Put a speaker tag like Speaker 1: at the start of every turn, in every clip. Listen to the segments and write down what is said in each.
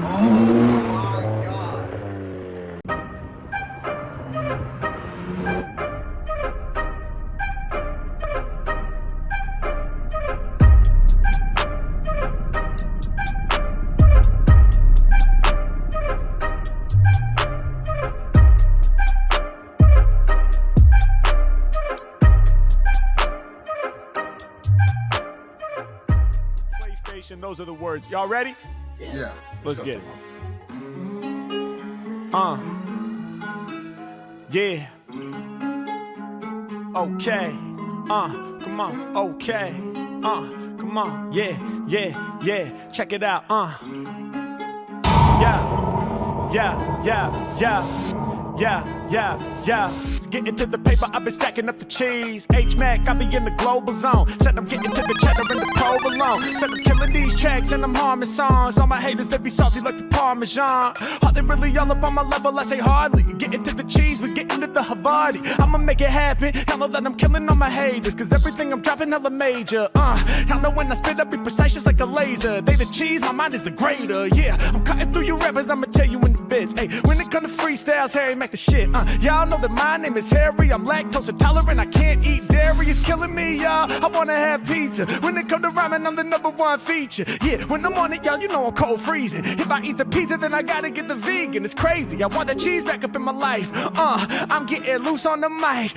Speaker 1: Oh my God.
Speaker 2: PlayStation, those are the words. Y'all ready?
Speaker 1: Yeah.
Speaker 2: Let's get it. Yeah. Okay. Come on. Okay. Come on. Yeah. Check it out. Yeah. Getting to the paper, I've been stacking up the cheese. H-Mac, I be in the global zone. Said I'm getting to the cheddar and the provolone. Said I'm killing these tracks and I'm harming songs. All my haters, they be salty like the Parmesan. Are they really all up on my level? I say hardly. Getting to the cheese, we getting to the Havarti. I'ma make it happen. Y'all know that I'm killing all my haters, cause everything I'm dropping hella major. Y'all know when I spit, I be precise just like a laser. They the cheese, my mind is the grater. Yeah, I'm cutting through your rappers, I'ma tell you in the bits. Hey, when it come to freestyles, Harry make the shit. Y'all know that my name is Harry, I'm lactose intolerant, I can't eat dairy, it's killing me, y'all. I wanna have pizza. When it come to rhyming, I'm the #1 feature. Yeah, when I'm on it, y'all, you know I'm cold freezing. If I eat the pizza, then I gotta get the vegan. It's crazy, I want that cheese back up in my life. I'm getting loose on the mic.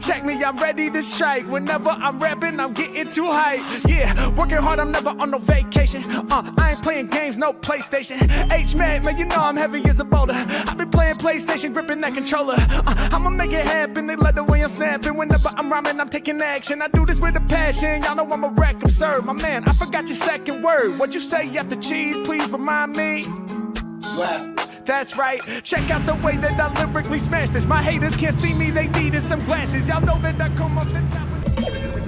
Speaker 2: Check me, I'm ready to strike. Whenever I'm rapping, I'm getting too hype. Yeah, working hard, I'm never on no vacation. I ain't playing games, no PlayStation. H-Man, man, you know I'm heavy as a boulder. I've been playing PlayStation, gripping that controller. I'ma make it happen, they love the way I'm snapping. Whenever I'm rhyming, I'm taking action. I do this with a passion, y'all know I'm a wreck, absurd. My man, I forgot your second word. What'd you say after cheese? Please remind me.
Speaker 1: Glasses.
Speaker 2: That's right, check out the way that I lyrically smash this. My haters can't see me, they needed some glasses. Y'all know that I come up the top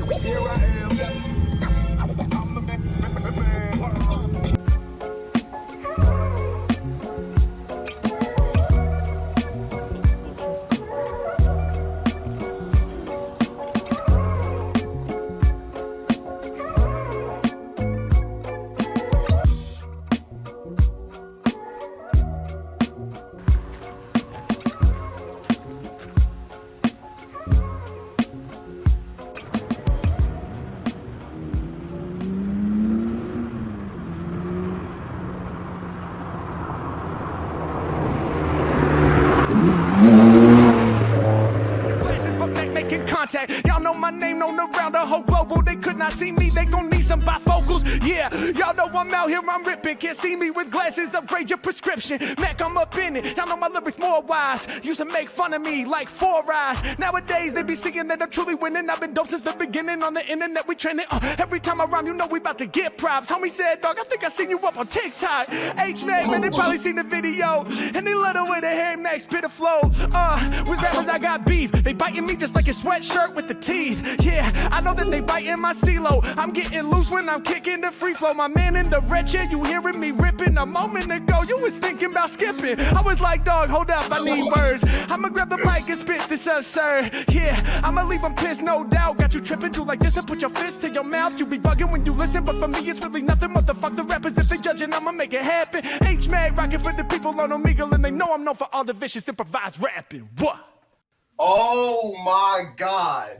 Speaker 2: with... Here I am. Y'all know my name known around the whole global. They could not see me, they gon' need some bifocals. Yeah, y'all know I'm out here, I'm ripping. Can't see me with glasses, upgrade your prescription. Mac, I'm up in it, y'all know my lyrics more wise. Used to make fun of me like 4 eyes. Nowadays they be singing that I'm truly winning. I've been dope since the beginning, on the internet we trending. Every time I rhyme, you know we about to get props. Homie said, dog, I think I seen you up on TikTok. H-Man, man, they probably seen the video, and they love the way the Harry Mac spit a flow. With rappers I got beef, they biting me just like a sweatshirt with the teeth. Yeah, I know that they biting my stilo. I'm getting loose when I'm kicking the free flow. My man in the red chair, you hearing me ripping. A moment ago, you was thinking about skipping. I was like, dog, hold up, I need words. I'ma grab the mic and spit this absurd. Yeah, I'ma leave them pissed, no doubt. Got you tripping, do like this and put your fist to your mouth. You be bugging when you listen, but for me it's really nothing. Motherfuck the rappers if they judging, I'ma make it happen. H-Mag rocking for the people on Omegle, and they know I'm known for all the vicious improvised rapping. What?
Speaker 1: Oh my God.